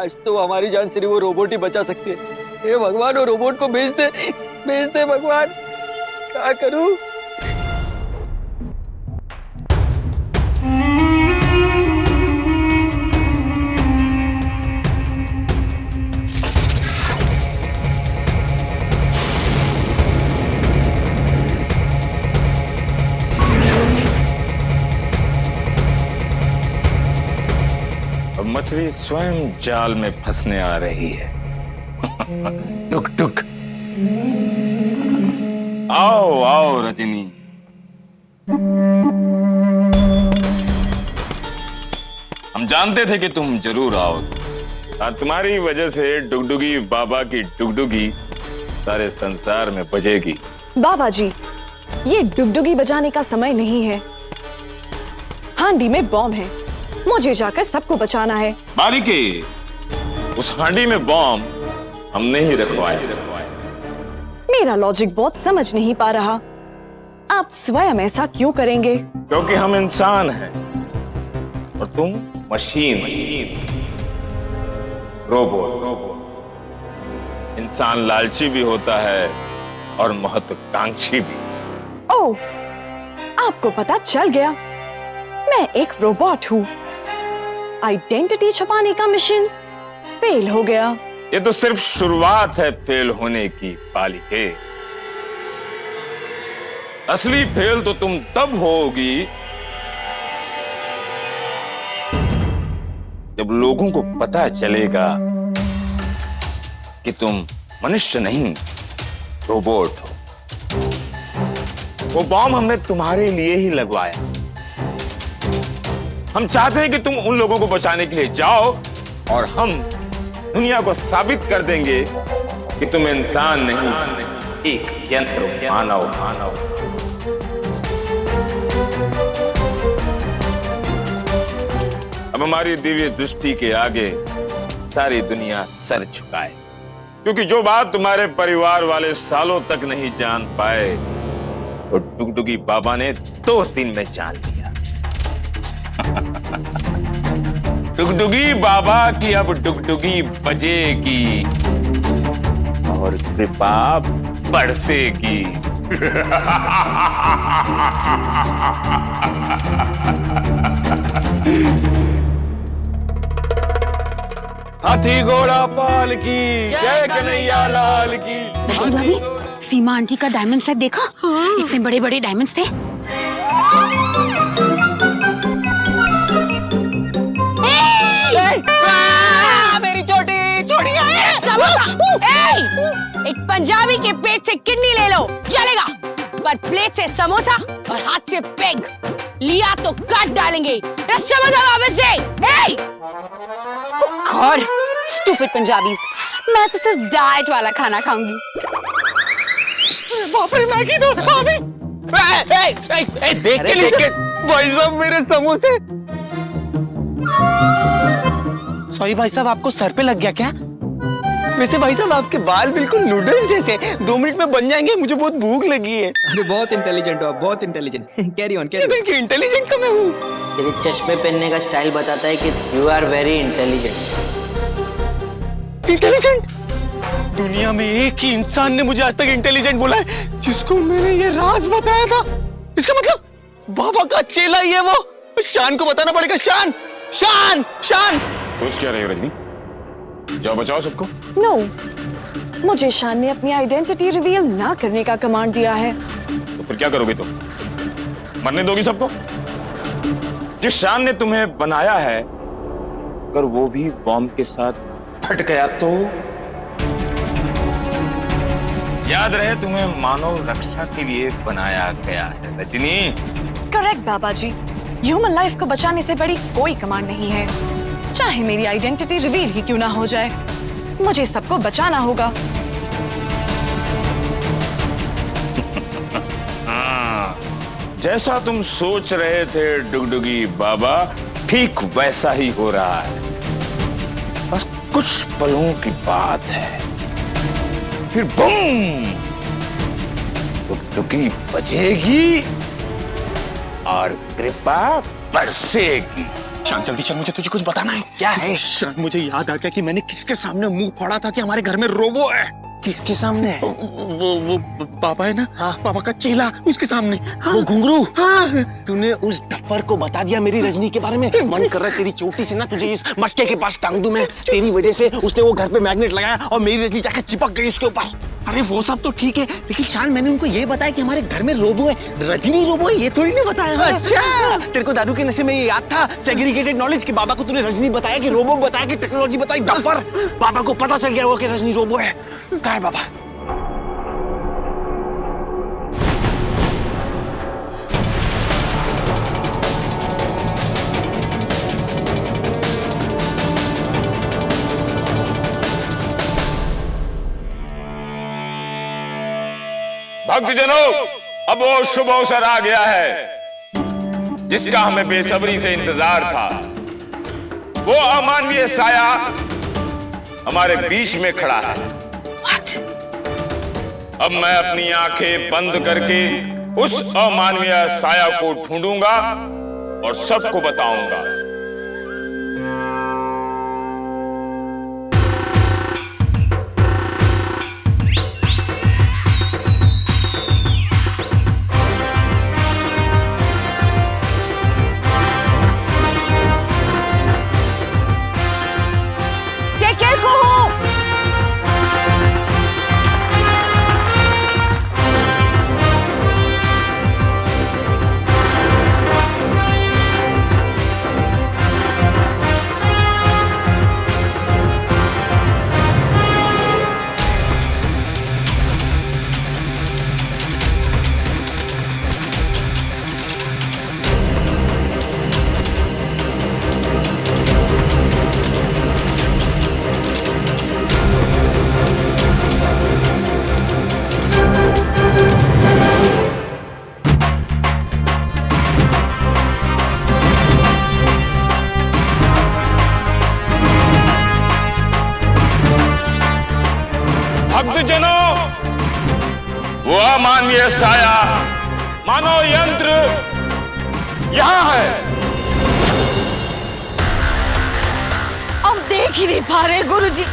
आज तो हमारी जान सिर्फ वो रोबोट ही बचा सकती है। हे भगवान, वो रोबोट को भेज दे भगवान, क्या करूं? मछली स्वयं जाल में फंसने आ रही है। टुक टुक। आओ आओ रजनी। हम जानते थे कि तुम जरूर आओगे। आज तुम्हारी वजह से डुगडुगी बाबा की डुगडुगी सारे संसार में बजेगी। बाबा जी, ये डुगडुगी बजाने का समय नहीं है। हांडी में बॉम्ब है, मुझे जाकर सबको बचाना है। बारीके, उस हांडी में बॉम्ब हमने ही रखवाया। मेरा लॉजिक बहुत समझ नहीं पा रहा। आप स्वयं ऐसा क्यों करेंगे? क्योंकि हम इंसान हैं और तुम मशीन, रोबोट। इंसान लालची भी होता है और महत्वाकांक्षी भी। ओह, आपको पता चल गया, मैं एक रोबोट हूँ। आइडेंटिटी छुपाने का मिशन फेल हो गया। ये तो सिर्फ शुरुआत है फेल होने की बालिके। असली फेल तो तुम तब होगी जब लोगों को पता चलेगा कि तुम मनुष्य नहीं, रोबोट हो। वो बॉम्ब हमने तुम्हारे लिए ही लगवाया। हम चाहते हैं कि तुम उन लोगों को बचाने के लिए जाओ और हम दुनिया को साबित कर देंगे कि तुम इंसान नहीं, एक यंत्र, मानव। अब हमारी दिव्य दृष्टि के आगे सारी दुनिया सर झुकाए, क्योंकि जो बात तुम्हारे परिवार वाले सालों तक नहीं जान पाए, वो डुगडुगी बाबा ने 2 दिन में जान लिया। डुगडुगी बाबा की अब डुगडुगी बजेगी और कृपा बरसेगी। हाथी घोड़ा पाल की जय कन्हैया लाल की। भाभी, सीमा आंटी का डायमंड सेट देखा? इतने बड़े बड़े डायमंड्स थे। मेरी छोटी छोटी एक पंजाबी के पेट से किडनी ले लो, चलेगा, पर प्लेट से समोसा और हाथ से पेग लिया तो काट डालेंगे। समोसा वापस दे। और स्टूपिड पंजाबीज, मैं तो सिर्फ डाइट वाला खाना खाऊंगी। बाप रे, मैगी दो भाभी। देख के भाई साहब मेरे समोसे। सॉरी भाई साहब, आपको सर पे लग गया क्या? वैसे भाई साहब आपके बाल बिल्कुल नूडल्स जैसे, 2 मिनट में बन जाएंगे। मुझे बहुत भूख लगी है। अरे बहुत इंटेलिजेंट हो आप, बहुत इंटेलिजेंट। Carry on. इंटेलिजेंट तो मैं हूँ। तेरे चश्मे पहनने का स्टाइल बताता है कि you are very intelligent. Intelligent? दुनिया में एक ही इंसान ने मुझे आज तक इंटेलिजेंट बोला है, जिसको मैंने ये राज बताया था। इसका मतलब बाबा का चेला ही है वो। शान को बताना पड़ेगा। शान, शान, शान। कुछ क्या रही हो रजनी? जाओ बचाओ सबको। नो, मुझे शान ने अपनी आइडेंटिटी रिवील ना करने का कमांड दिया है। तो फिर क्या करोगे तुम? मरने दोगी सबको? जिस शान ने तुम्हें बनाया है, अगर वो भी बॉम्ब के साथ फट गया तो? याद रहे, तुम्हें मानव रक्षा के लिए बनाया गया है रजनी। करेक्ट बाबा जी, ह्यूमन लाइफ को बचाने से बड़ी कोई कमांड नहीं है। चाहे मेरी आइडेंटिटी रिवील ही क्यों ना हो जाए, मुझे सबको बचाना होगा। जैसा तुम सोच रहे थे डुगडुगी बाबा, ठीक वैसा ही हो रहा है। बस कुछ पलों की बात है, फिर बम, डुगडुगी बजेगी और कृपा बरसेगी। शान जल्दी चल, मुझे तुझे कुछ बताना है। क्या है शान? मुझे याद आ गया कि मैंने किसके सामने मुंह फाड़ा था कि हमारे घर में रोबो है। किसके सामने? वो पापा है ना, हाँ पापा का चेला, उसके सामने। हाँ, वो घुंघरू। हाँ। तूने उस डफर को बता दिया मेरी रजनी के बारे में? मन कर रहा है तेरी चोटी से ना तुझे इस मटके के पास टांग दूं मैं। तेरी वजह से उसने वो घर पे मैग्नेट लगाया और मेरी रजनी जाकर चिपक गई उसके ऊपर। अरे वो सब तो ठीक है, लेकिन शान मैंने उनको ये बताया कि हमारे घर में रोबो है, रजनी रोबो है, ये थोड़ी नहीं बताया। अच्छा, तेरे को दादू के नशे में ये याद था सेग्रीगेटेड नॉलेज कि बाबा को तूने रजनी बताया कि रोबो बताया कि टेक्नोलॉजी बताई। डफर, बाबा को पता चल गया होगा कि रजनी रोबो है। कहाँ है बाबा? भक्तजनों, अब वो शुभ अवसर आ गया है जिसका हमें बेसब्री से इंतजार था। वो अमानवीय साया हमारे बीच में खड़ा है। अब मैं अपनी आंखें बंद करके उस अमानवीय साया को ढूंढूंगा और सबको बताऊंगा। भक्तजनों, वो अमानवीय साया, मानो यंत्र यहां है। अब देख ही नहीं पा रहे गुरुजी।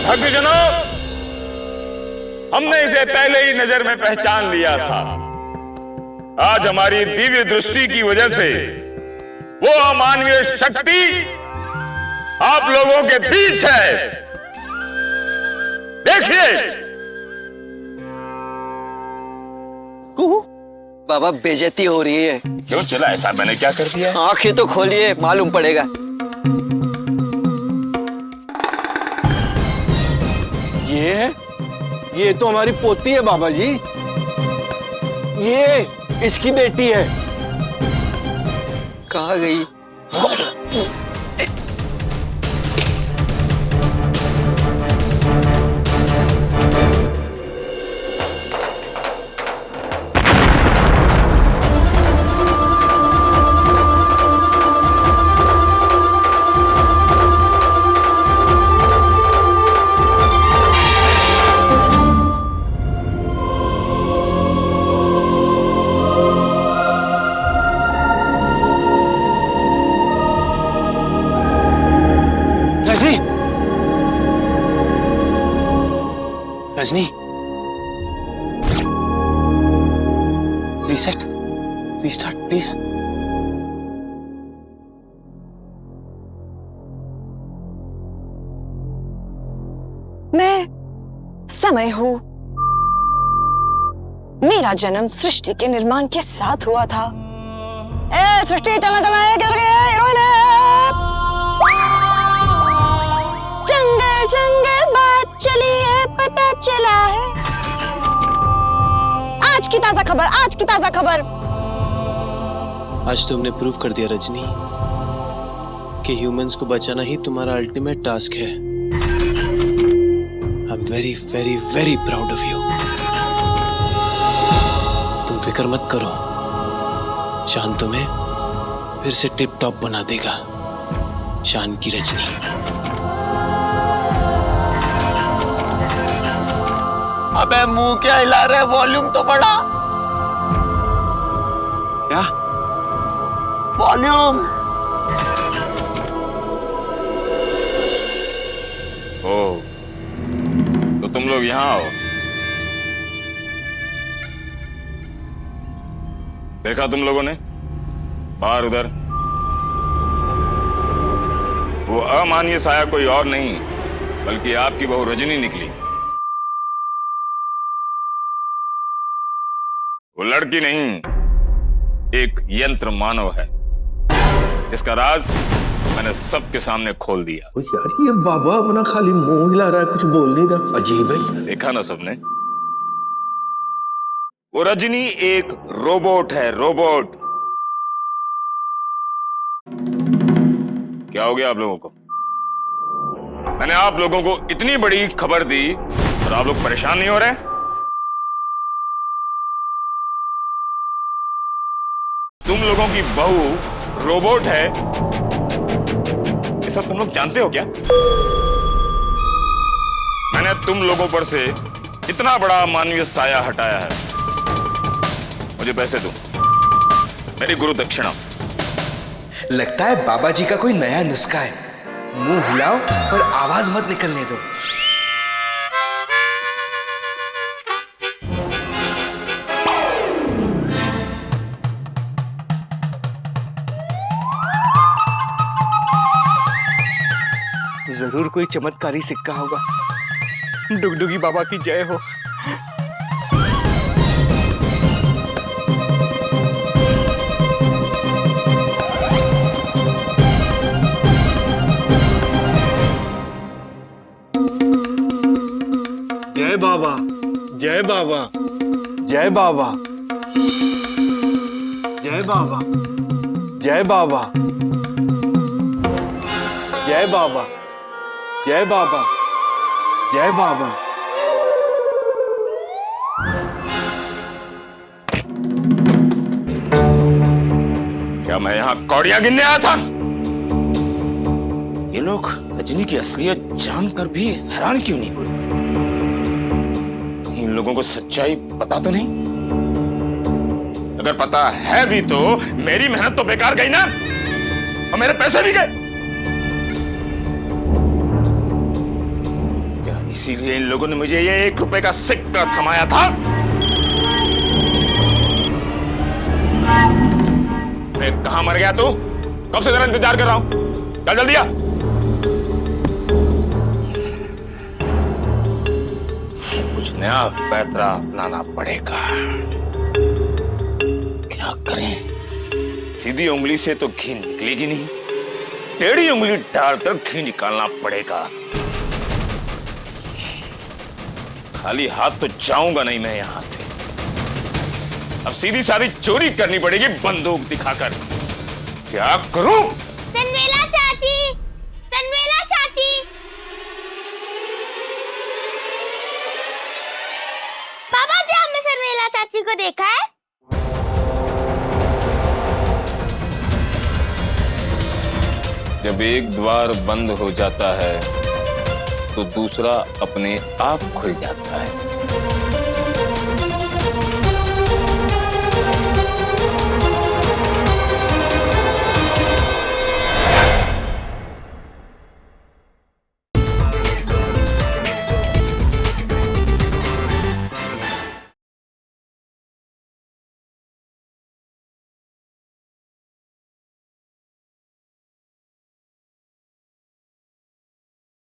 भक्तजनों, हमने इसे पहले ही नजर में पहचान लिया था। आज हमारी दिव्य दृष्टि की वजह से वो अमानवीय शक्ति आप लोगों के बीच है। देखिए। बाबा बेइज्जती हो रही है। क्यों चला, ऐसा मैंने क्या कर दिया? आंखें तो खोलिए, मालूम पड़ेगा। ये तो हमारी पोती है बाबा जी। ये इसकी बेटी है। कहाँ गई? Rajni, reset, restart please. मैं समय हूं। मेरा जन्म सृष्टि के निर्माण के साथ हुआ था। ए सृष्टि, चलना चलना है, किधर गई है हीरोइन? जंगल जंगल बात चली है, पता चला है आज की ताजा खबर, आज की ताजा खबर। आज तुमने प्रूव कर दिया रजनी कि ह्यूमंस को बचाना ही तुम्हारा अल्टीमेट टास्क है। I am very very very proud of you. तुम फिक्र मत करो, शान तुम्हें फिर से टिप टॉप बना देगा। शान की रजनी। अबे मुंह क्या हिला रहा है? वॉल्यूम तो बढ़ा। क्या वॉल्यूम? ओ, तो तुम लोग यहाँ आओ। देखा तुम लोगों ने बाहर उधर? वो अमानवीय साया कोई और नहीं बल्कि आपकी बहू रजनी निकली। वो लड़की नहीं, एक यंत्र मानव है जिसका राज मैंने सबके सामने खोल दिया। ओ यार, ये बाबा अपना खाली मुंह हिला रहा है, कुछ बोल नहीं रहा। अजीब है। देखा ना सबने? वो रजनी एक रोबोट है, रोबोट। क्या हो गया आप लोगों को? मैंने आप लोगों को इतनी बड़ी खबर दी और आप लोग परेशान नहीं हो रहे? तुम लोगों की बहू रोबोट है, ये सब तुम लोग जानते हो क्या? मैंने तुम लोगों पर से इतना बड़ा मानवीय साया हटाया है। मुझे पैसे दो, मेरी गुरु दक्षिणा। लगता है बाबा जी का कोई नया नुस्खा है। मुंह हिलाओ पर आवाज मत निकलने दो। जरूर कोई चमत्कारी सिक्का होगा। डुगडुगी बाबा की जय हो। जय बाबा, जय बाबा, जय बाबा, जय बाबा, जय बाबा, जय बाबा, जय बाबा, जय बाबा। क्या मैं यहां कौड़ियां गिनने आया था? ये लोग रजनी की असलियत जानकर भी हैरान क्यों नहीं हुए? इन लोगों को सच्चाई पता तो नहीं? अगर पता है भी तो मेरी मेहनत तो बेकार गई ना, और मेरे पैसे भी गए। क्या इसीलिए इन लोगों ने मुझे ये 1 रुपए का सिक्का थमाया था? कहां मर गया तू? कब से तेरा इंतजार कर रहा हूं। चल जल्दी आ। कुछ नया पैतरा अपनाना पड़ेगा। क्या करें? सीधी उंगली से तो घी निकलेगी नहीं, टेढ़ी उंगली डालकर घी निकालना पड़ेगा। खाली हाथ तो जाऊंगा नहीं मैं यहां से। अब सीधी सादी चोरी करनी पड़ेगी बंदूक दिखाकर। क्या करूं? तनवेला चाची, तनवेला चाची। बाबा जी, हमने तनवेला चाची को देखा है? जब एक द्वार बंद हो जाता है तो दूसरा अपने आप खुल जाता है।